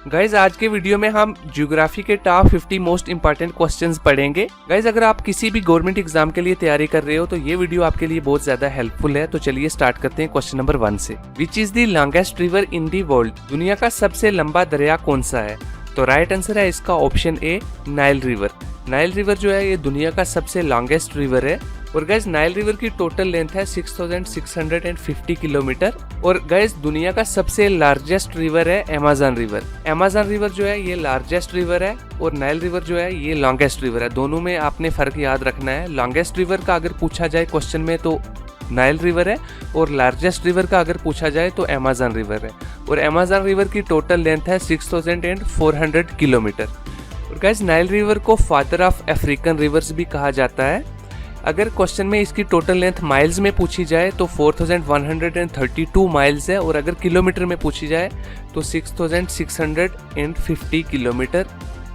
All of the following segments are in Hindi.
गाइज आज के वीडियो में हम ज्योग्राफी के टॉप 50 मोस्ट इंपॉर्टेंट क्वेश्चंस पढ़ेंगे। गाइज अगर आप किसी भी गवर्नमेंट एग्जाम के लिए तैयारी कर रहे हो तो ये वीडियो आपके लिए बहुत ज्यादा हेल्पफुल है। तो चलिए स्टार्ट करते हैं क्वेश्चन नंबर 1 से। विच is the longest river in the world? दुनिया का सबसे लंबा दरिया कौन सा है? तो राइट आंसर है इसका option A, Nile river. Nile river जो है ये दुनिया का सबसे लॉन्गेस्ट रिवर है। और गाइज नाइल रिवर की टोटल लेंथ है 6650 किलोमीटर। और गाइज दुनिया का सबसे लार्जेस्ट रिवर है अमेज़न रिवर। अमेज़न रिवर जो है ये लार्जेस्ट रिवर है और नाइल रिवर जो है ये लॉन्गेस्ट रिवर है। दोनों में आपने फर्क याद रखना है। लॉन्गेस्ट रिवर का अगर पूछा जाए क्वेश्चन में तो नाइल रिवर है और लार्जेस्ट रिवर का अगर पूछा जाए तो अमेज़न रिवर है। और अमेज़न रिवर की टोटल लेंथ है 6400 किलोमीटर। और गाइज नाइल रिवर को फादर ऑफ अफ्रीकन रिवर्स भी कहा जाता है। अगर क्वेश्चन में इसकी टोटल लेंथ माइल्स में पूछी जाए तो 4132 माइल्स है। और अगर किलोमीटर में पूछी जाए तो 6650 किलोमीटर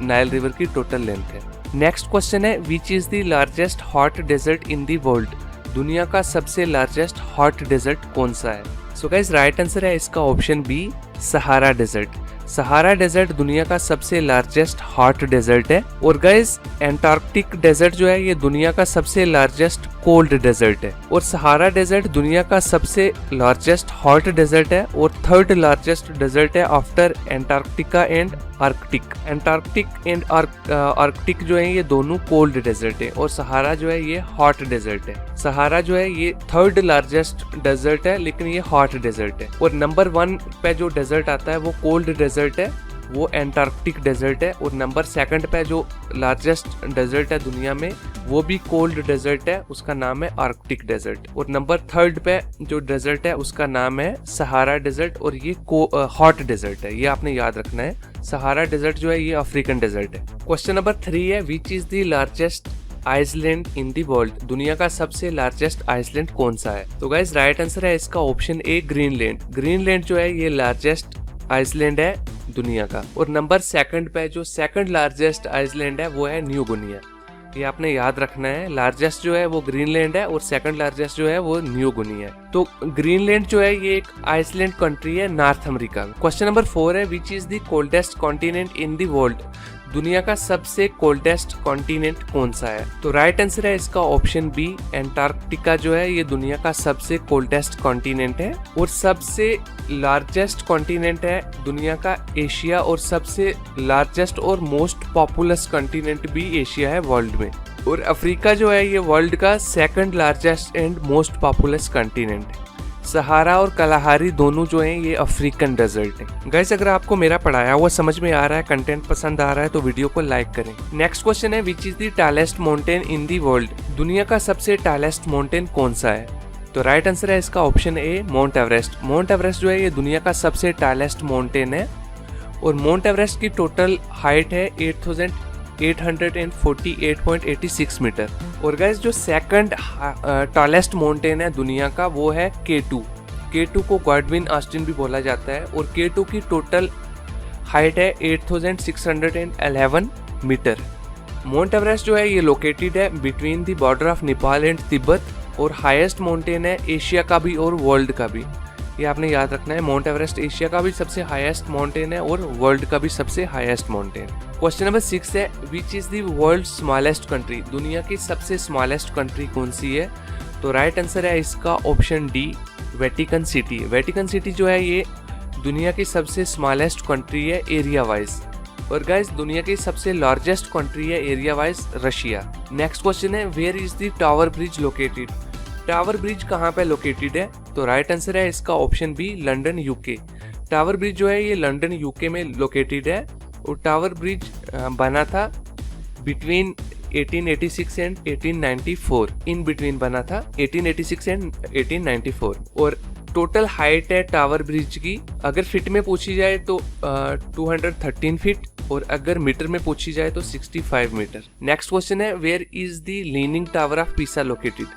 नाइल रिवर की टोटल लेंथ है। नेक्स्ट क्वेश्चन है which is the largest hot desert in the world? दुनिया का सबसे लार्जेस्ट हॉट डेजर्ट कौन सा है? सो गाइस राइट आंसर है इसका option B, Sahara desert. Sahara desert दुनिया का सबसे लार्जेस्ट हॉट डेजर्ट है। और गाइस एंटार्क्टिक डेजर्ट जो है ये दुनिया का सबसे लार्जेस्ट कोल्ड डेजर्ट है। और सहारा डेजर्ट दुनिया का सबसे लार्जेस्ट हॉट डेजर्ट है और थर्ड लार्जेस्ट डेजर्ट है after Antarctica and Arctic. Antarctic and Arctic जो है ये दोनों कोल्ड डेजर्ट है और सहारा जो है ये हॉट डेजर्ट है। सहारा जो है ये थर्ड लार्जेस्ट डेजर्ट है लेकिन ये हॉट डेजर्ट है। और नंबर 1 पे जो डेजर्ट आता है वो कोल्ड डेजर्ट है, वो एंटार्क्टिक डेजर्ट है। और नंबर 2 पे जो लार्जेस्ट डेजर्ट है दुनिया में वो भी कोल्ड डेजर्ट है, उसका नाम है आर्कटिक डेजर्ट। और नंबर 3 पे जो डेजर्ट है उसका नाम है सहारा डेजर्ट और ये हॉट डेजर्ट है। ये आपने याद रखना है। सहारा डेजर्ट जो है ये अफ्रीकन डेजर्ट है। क्वेश्चन नंबर 3 है which is the largest island in the world? दुनिया का सबसे लार्जेस्ट आइसलैंड कौन सा है? तो गाइस राइट आंसर है इसका ऑप्शन ए, ग्रीनलैंड। ग्रीनलैंड जो है ये लार्जेस्ट आइसलैंड है दुनिया का। और नंबर 2 पे जो सेकंड लार्जेस्ट आइसलैंड है वो है न्यू गुनिया। ये आपने याद रखना है। लार्जेस्ट जो है वो ग्रीनलैंड है और सेकंड लार्जेस्ट जो है वो न्यू गुनिया है। तो ग्रीनलैंड जो है ये एक आइसलैंड कंट्री है नॉर्थ अमेरिका में। क्वेश्चन नंबर 4 है which is the coldest continent in the world? दुनिया का सबसे कोल्डेस्ट कॉन्टिनेंट कौन सा है? तो राइट आंसर है इसका ऑप्शन बी, एंटार्क्टिका जो है ये दुनिया का सबसे कोल्डेस्ट कॉन्टिनेंट है। और सबसे लार्जेस्ट कॉन्टिनेंट है दुनिया का एशिया और सबसे लार्जेस्ट और मोस्ट पॉपुलस कॉन्टिनेंट भी एशिया है वर्ल्ड में। और अफ्रीका जो है ये वर्ल्ड का second largest and most populous continent है। सहारा और कलाहारी दोनों जो हैं ये अफ्रीकन डेजर्ट हैं। गाइस अगर आपको मेरा पढ़ाया हुआ समझ में आ रहा है, कंटेंट पसंद आ रहा है तो वीडियो को लाइक करें। नेक्स्ट क्वेश्चन है which is the tallest mountain in the world? दुनिया का सबसे टॉलेस्ट माउंटेन कौन सा है? तो राइट आंसर है इसका option A, mount Everest. Mount Everest जो है ये दुनिया का सबसे टॉलेस्ट माउंटेन है। और माउंट एवरेस्ट की टोटल हाइट है 8848.86 मीटर। और गाइस जो सेकंड टॉलेस्ट माउंटेन है दुनिया का वो है K2। K2 को गॉडविन ऑस्टिन भी बोला जाता है। और K2 की टोटल हाइट है 8611 मीटर। माउंट एवरेस्ट जो है ये लोकेटेड है between the border of Nepal and Tibet और हाईएस्ट माउंटेन है एशिया का भी और वर्ल्ड का भी। ये आपने याद रखना है। माउंट एवरेस्ट एशिया का भी सबसे हाईएस्ट माउंटेन है और वर्ल्ड का भी सबसे हाईएस्ट माउंटेन। क्वेश्चन नंबर 6 है which is the world smallest country? दुनिया की सबसे स्मॉलेस्ट कंट्री कौन सी है? तो राइट आंसर है इसका option D, Vatican city. Vatican city जो है ये दुनिया की सबसे स्मॉलेस्ट कंट्री है एरिया वाइज। और गाइस दुनिया की सबसे लार्जेस्ट कंट्री है area wise Russia. Next question है where is the tower bridge located? Tower bridge कहाँ पे लोकेटेड है? तो राइट आंसर है इसका option B, London UK. Tower bridge जो है ये लंदन यूके में लोकेटेड है। और टावर ब्रिज बना था बिटवीन 1886 एंड 1894। इन बिटवीन बना था 1886 एंड 1894। और टोटल हाइट है टावर ब्रिज की अगर फीट में पूछी जाए तो 213 फीट और अगर मीटर में पूछी जाए तो 65 मीटर। नेक्स्ट क्वेश्चन है where is the leaning tower of Pisa located?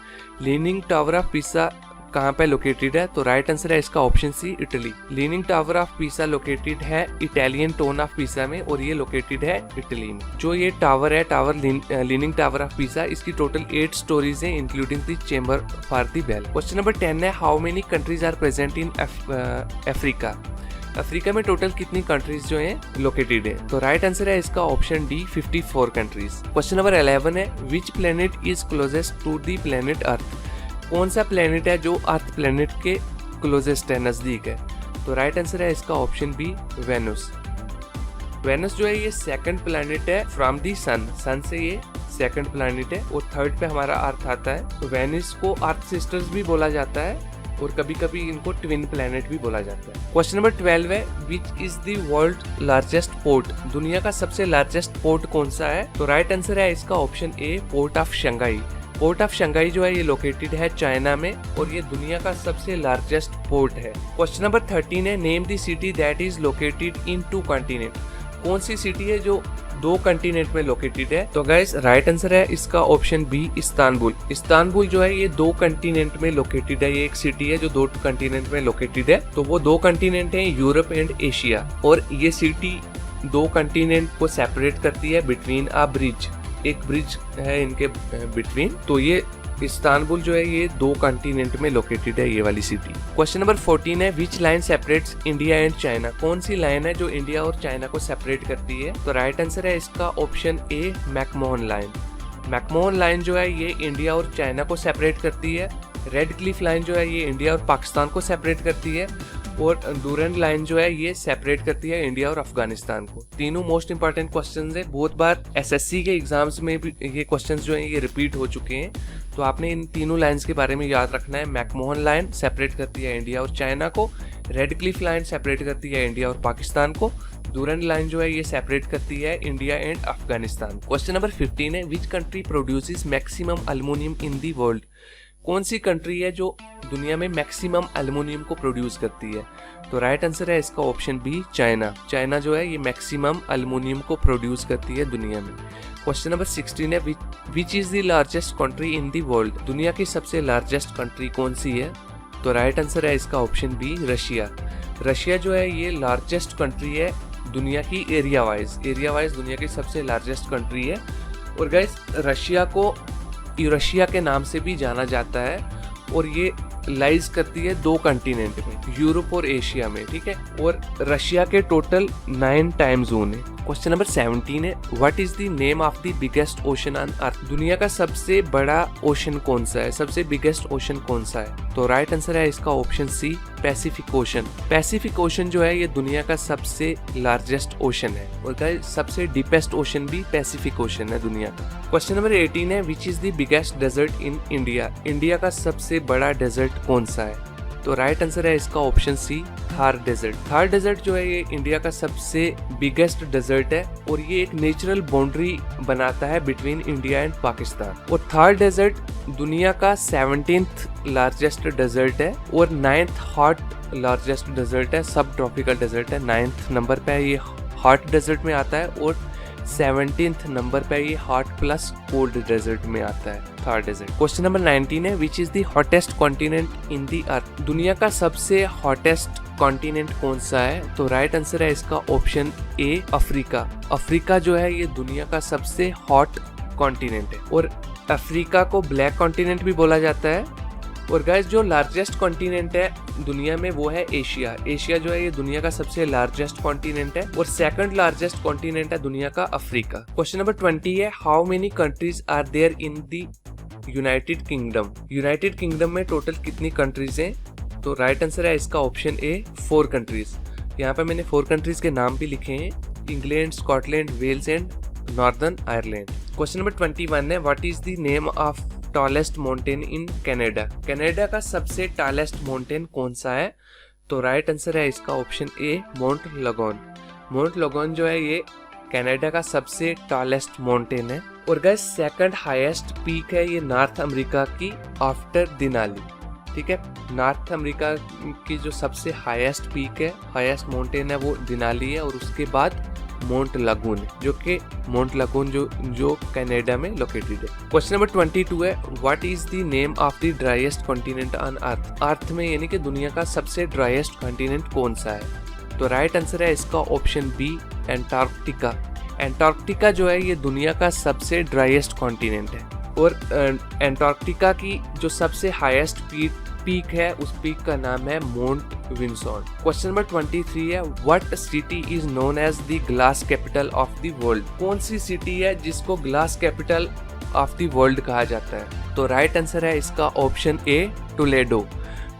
Leaning tower of Pisa कहाँ पे लोकेटेड है? तो राइट आंसर है इसका option C, Italy. Leaning tower of Pisa located है इटालियन टाउन ऑफ पीसा में और ये लोकेटेड है इटली में। जो ये टावर है लीनिंग टावर ऑफ पीसा, इसकी टोटल 8 स्टोरीज है including the chamber for the bell. Question number 10 है how many countries are present in Africa? Africa में टोटल कितनी कंट्रीज जो हैं लोकेटेड है? तो राइट आंसर है इसका option D 54 countries. Question number 11 है which planet is closest to the planet earth? कौन सा प्लेनेट है जो अर्थ प्लेनेट के क्लोजेस्ट है, नजदीक है? तो राइट आंसर है इसका ऑप्शन बी वेनस। वेनस जो है ये सेकंड प्लेनेट है फ्रॉम दी सन, सन से ये सेकंड प्लेनेट है और थर्ड पे हमारा अर्थ आता है। तो वेनस को अर्थ सिस्टर्स भी बोला जाता है और कभी कभी इनको ट्विन प्लेनेट भी बोला जाता है। क्वेश्चन नंबर 12 है which is the world largest port? दुनिया का सबसे लार्जेस्ट पोर्ट कौन सा है? तो राइट आंसर है इसका option A port of Shanghai. Port of Shanghai जो है ये लोकेटेड है चाइना में और ये दुनिया का सबसे लार्जेस्ट पोर्ट है। क्वेश्चन नंबर 13 है name the city that is located in 2 continent? कौन सी सिटी है जो 2 कॉन्टिनेंट में लोकेटेड है? तो गाइस राइट आंसर है इसका ऑप्शन बी इस्तांबुल। इस्तांबुल जो है ये 2 कॉन्टिनेंट में लोकेटेड है, ये एक सिटी है जो 2 कॉन्टिनेंट में लोकेटेड है। तो वो 2 कॉन्टिनेंट है यूरोप एंड एशिया और ये सिटी 2 कॉन्टिनेंट को सेपरेट करती है बिटवीन अ ब्रिज, एक ब्रिज है इनके बिटवीन। तो ये इस्तांबुल जो है ये 2 कॉन्टिनेंट में लोकेटेड है ये वाली सिटी। क्वेश्चन नंबर 14 है which line separates India and China? कौन सी लाइन है जो इंडिया और चाइना को सेपरेट करती है? तो राइट आंसर है इसका option A McMahon line. McMahon line जो है ये इंडिया और चाइना को सेपरेट करती है। रेड क्लिफ लाइन जो है ये इंडिया और पाकिस्तान को सेपरेट करती है और डूरेंट लाइन जो है ये सेपरेट करती है इंडिया और अफगानिस्तान को। तीनों मोस्ट इंपॉर्टेंट क्वेश्चंस है, बहुत बार एसएससी के एग्जाम्स में भी ये क्वेश्चंस जो है ये रिपीट हो चुके हैं। तो आपने इन तीनों लाइंस के बारे में याद रखना है। मैकमोहन लाइन सेपरेट करती है इंडिया और चाइना को, रेड क्लिफ लाइन सेपरेट करती है इंडिया और पाकिस्तान को, डूरेंट लाइन जो है ये सेपरेट करती है India and Afghanistan. Question number 15 है which country produces maximum aluminium in the world? कौन सी कंट्री है जो दुनिया में मैक्सिमम एल्युमिनियम को प्रोड्यूस करती है? तो राइट आंसर है इसका ऑप्शन बी चाइना। चाइना जो है ये मैक्सिमम एल्युमिनियम को प्रोड्यूस करती है दुनिया में। क्वेश्चन नंबर 16 है which is the largest country in the world? दुनिया की सबसे लार्जेस्ट कंट्री कौन सी है? तो राइट आंसर है इसका ऑप्शन बी रशिया। रशिया जो है ये लार्जेस्ट कंट्री है दुनिया की एरिया वाइज दुनिया की सबसे लार्जेस्ट कंट्री है। और गाइस रशिया को यूरेशिया के नाम से भी जाना जाता है और ये लाइज करती है 2 कॉन्टिनेंट में, यूरोप और एशिया में, ठीक है। और रशिया के टोटल 9 टाइम जोन है। क्वेश्चन नंबर 17 है what is the name of the biggest ocean on earth? दुनिया का सबसे बड़ा ओशन कौन सा है, सबसे बिगेस्ट ओशन कौन सा है? तो राइट आंसर है इसका option C Pacific ocean. Pacific ocean जो है ये दुनिया का सबसे लार्जेस्ट ओशन है और गाइस सबसे डीपेस्ट ओशन भी पैसिफिक ओशन है दुनिया का। क्वेश्चन नंबर 18 है which is the biggest desert in India? India का सबसे बड़ा डेजर्ट कौन सा है? तो राइट आंसर है इसका option C Thar desert. Thar desert जो है ये इंडिया का सबसे बिगेस्ट डेजर्ट है और ये एक नेचुरल बाउंड्री बनाता है बिटवीन इंडिया एंड पाकिस्तान। और थार डेजर्ट दुनिया का 17th लार्जेस्ट डेजर्ट है और 9th हॉट लार्जेस्ट डेजर्ट है, सब ट्रॉपिकल डेजर्ट है। 9th नंबर पे ये हॉट डेजर्ट में आता है और 17th नंबर पे ये हॉट प्लस कोल्ड डेजर्ट में आता है थार डेजर्ट। क्वेश्चन नंबर 19 है which is the hottest continent in the earth? दुनिया का सबसे हॉटेस्ट कॉन्टिनेंट कौन सा है? तो राइट आंसर है इसका ऑप्शन ए अफ्रीका। अफ्रीका जो है ये दुनिया का सबसे हॉट कॉन्टिनेंट है और अफ्रीका को ब्लैक कॉन्टिनेंट भी बोला जाता है। और गाइस जो लार्जेस्ट कॉन्टिनेंट है दुनिया में वो है एशिया। एशिया जो है ये दुनिया का सबसे लार्जेस्ट कॉन्टिनेंट है और सेकंड लार्जेस्ट कॉन्टिनेंट है दुनिया का अफ्रीका। क्वेश्चन नंबर 20 है how many countries are there in the United Kingdom? United Kingdom में टोटल कितनी कंट्रीज हैं? तो राइट आंसर है इसका ऑप्शन ए 4 कंट्रीज। यहाँ पे मैंने 4 कंट्रीज के नाम भी लिखे हैं, England, Scotland, Wales and Northern Ireland. Question number 21 है what is the name of tallest mountain in Canada? Canada का सबसे टॉलेस्ट माउंटेन कौन सा है? तो राइट आंसर है इसका ऑप्शन ए माउंट लगोन। माउंट लगोन जो है ये कनाडा का सबसे टॉलेस्ट माउंटेन है और गाइस सेकंड हाईएस्ट पीक है ये नॉर्थ अमेरिका की आफ्टर दिनाली, ठीक है। नॉर्थ अमेरिका की जो सबसे हाईएस्ट पीक है, हाईएस्ट माउंटेन है वो दिनाली है और उसके बाद माउंट लगून जो कि माउंट लगून जो कनाडा में लोकेटेड है। क्वेश्चन नंबर 22 है what is the name of the driest continent on earth? Earth में यानी कि दुनिया का सबसे ड्राइएस्ट कॉन्टिनेंट कौन सा है? तो राइट आंसर है इसका ऑप्शन बी एंटार्क्टिका। एंटार्क्टिका जो है ये दुनिया का सबसे ड्राइएस्ट कॉन्टिनेंट है और एंटार्क्टिका की जो सबसे हाईएस्ट पीक है, उस पीक का नाम है माउंट विंसन। क्वेश्चन नंबर 23 है, what city is known as the glass capital of the world? कौन सी सिटी है जिसको glass capital of the world कहा जाता है? तो राइट आंसर है इसका ऑप्शन ए, टोलेडो।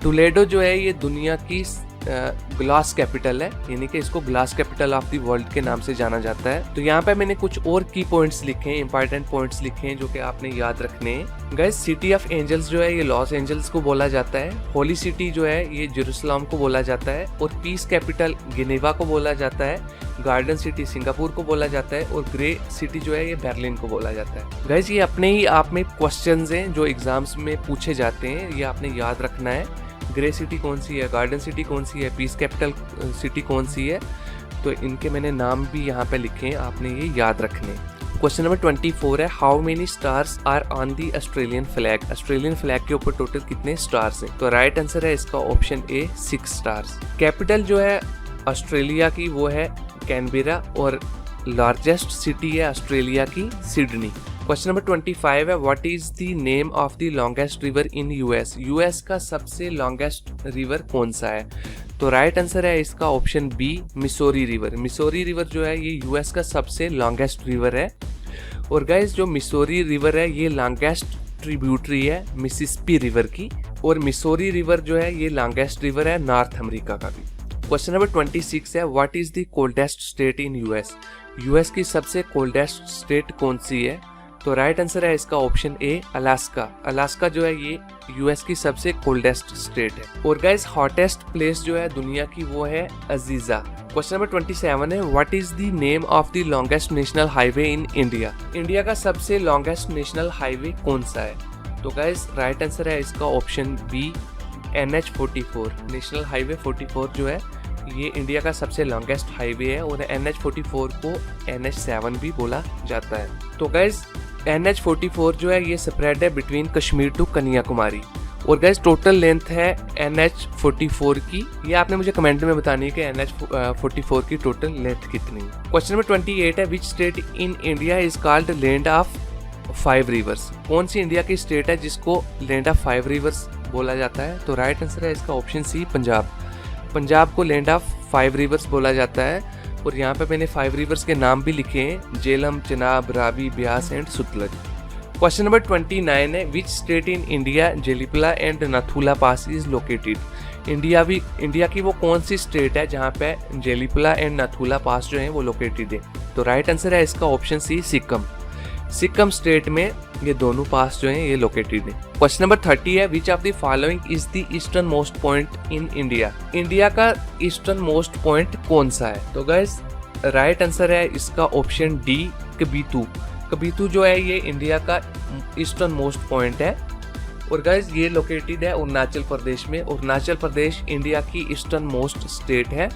टोलेडो जो है ये दुनिया की ग्लास कैपिटल है, यानी कि इसको glass capital of the world के नाम से जाना जाता है। तो यहाँ पे मैंने कुछ और की पॉइंट्स लिखे हैं, इंपॉर्टेंट पॉइंट्स लिखे हैं जो कि आपने याद रखने हैं। गाइस, सिटी ऑफ एंजल्स जो है ये लॉस एंजल्स को बोला जाता है, होली सिटी जो है ये जेरूसलम को बोला जाता है, और पीस कैपिटल जिनेवा को बोला जाता है, गार्डन सिटी सिंगापुर को बोला जाता है, और ग्रे सिटी जो है ये बर्लिन को बोला जाता है। गाइस, ये अपने ही आप में क्वेश्चंस हैं जो एग्जाम्स में पूछे जाते हैं, ये आपने याद रखना है। ग्रे सिटी कौन सी है, गार्डन सिटी कौन सी है, पीस कैपिटल सिटी कौन सी है, तो इनके मैंने नाम भी यहाँ पे लिखे हैं, आपने ये याद रखने। क्वेश्चन नंबर 24 है, how many stars are on the Australian flag? Australian flag के ऊपर टोटल कितने स्टार्स हैं? तो राइट आंसर है इसका ऑप्शन ए, 6 स्टार्स। कैपिटल जो है ऑस्ट्रेलिया की वो है कैनबेरा, और लार्जेस्ट सिटी है ऑस्ट्रेलिया की सिडनी। क्वेश्चन नंबर 25 है, what is the name of the longest river in US? US का सबसे लॉन्गेस्ट रिवर कौन सा है? तो राइट आंसर है इसका option B, Missouri river. Missouri river जो है ये यूएस का सबसे लॉन्गेस्ट रिवर है। और गाइस, जो मिसौरी रिवर है ये लॉन्गेस्ट ट्रिब्यूटरी है मिसिसिपी रिवर की, और मिसौरी रिवर जो है ये लॉन्गेस्ट रिवर है नॉर्थ अमेरिका का भी। क्वेश्चन नंबर 26 है, what is the coldest state in US? US की सबसे कोल्डेस्ट स्टेट कौन सी है? तो राइट आंसर है इसका ऑप्शन ए, अलास्का। अलास्का जो है ये यूएस की सबसे कोल्डेस्ट स्टेट है। और गाइस, हॉटेस्ट प्लेस जो है दुनिया की वो है अजीजा। क्वेश्चन नंबर 27 है, what is the name of the longest national highway in India? India का सबसे लॉन्गेस्ट नेशनल हाईवे कौन सा है? तो गाइस, राइट आंसर है इसका option B, NH44। National highway 44 जो है ये इंडिया का सबसे लॉन्गेस्ट हाईवे है, और NH44 को NH7 भी बोला जाता है। तो गाइस, NH44 जो है ये स्प्रेड है बिटवीन कश्मीर टू कन्याकुमारी। और गाइस, टोटल लेंथ है NH44 की, ये आपने मुझे कमेंट में बतानी है कि NH44 की टोटल लेंथ कितनी है। क्वेश्चन नंबर 28 है, which state in India is called land of 5 reverse? कौन सी इंडिया की स्टेट है जिसको लैंड ऑफ 5 रिवर्स बोला जाता है? तो राइट आंसर है इसका ऑप्शन सी, पंजाब। पंजाब को लैंड ऑफ 5 रिवर्स बोला जाता है, और यहाँ पे मैंने 5 रिवर्स के नाम भी लिखे हैं, Jhelum, Chenab, Ravi, Beas and Sutlej. Question number 29 है, which state in India Jelepla and Nathula pass is located? India की वो कौन सी स्टेट है जहाँ पे जेलीपला एंड नाथुला पास जो है वो लोकेटेड है? तो राइट आंसर है इसका option C, Sikkim. Sikkim state में ये दोनों पास जो है ये लोकेटेड है। क्वेश्चन नंबर 30 है, which of the following is the eastern most point in India? India का ईस्टर्न मोस्ट पॉइंट कौन सा है? तो गाइस, राइट आंसर है इसका ऑप्शन डी, कबीतू। कबीतू जो है ये इंडिया का ईस्टर्न मोस्ट पॉइंट है, और गाइस ये लोकेटेड है अरुणाचल प्रदेश में। अरुणाचल प्रदेश इंडिया की ईस्टर्न मोस्ट स्टेट है,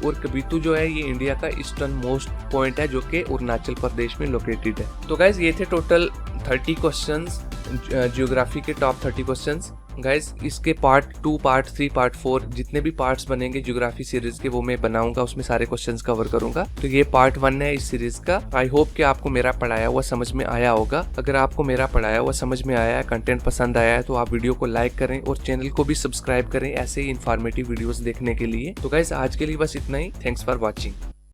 और कबीतू जो है ये इंडिया का ईस्टर्न मोस्ट पॉइंट है जो कि अरुणाचल प्रदेश में लोकेटेड है। तो गाइस, ये थे टोटल 30 क्वेश्चंस, ज्योग्राफी के टॉप 30 क्वेश्चंस। गाइस, इसके पार्ट 2, पार्ट 3, पार्ट 4 जितने भी पार्ट्स बनेंगे ज्योग्राफी सीरीज के वो मैं बनाऊंगा, उसमें सारे क्वेश्चंस कवर करूंगा। तो ये पार्ट 1 है इस सीरीज का। आई होप कि आपको मेरा पढ़ाया हुआ समझ में आया होगा। अगर आपको मेरा पढ़ाया हुआ समझ में आया है, कंटेंट पसंद आया है, तो आप वीडियो को लाइक करें और चैनल को भी सब्सक्राइब करें ऐसे ही इन्फॉर्मेटिव वीडियोस देखने के लिए। तो गाइस, आज के लिए बस इतना ही। Thanks for watching.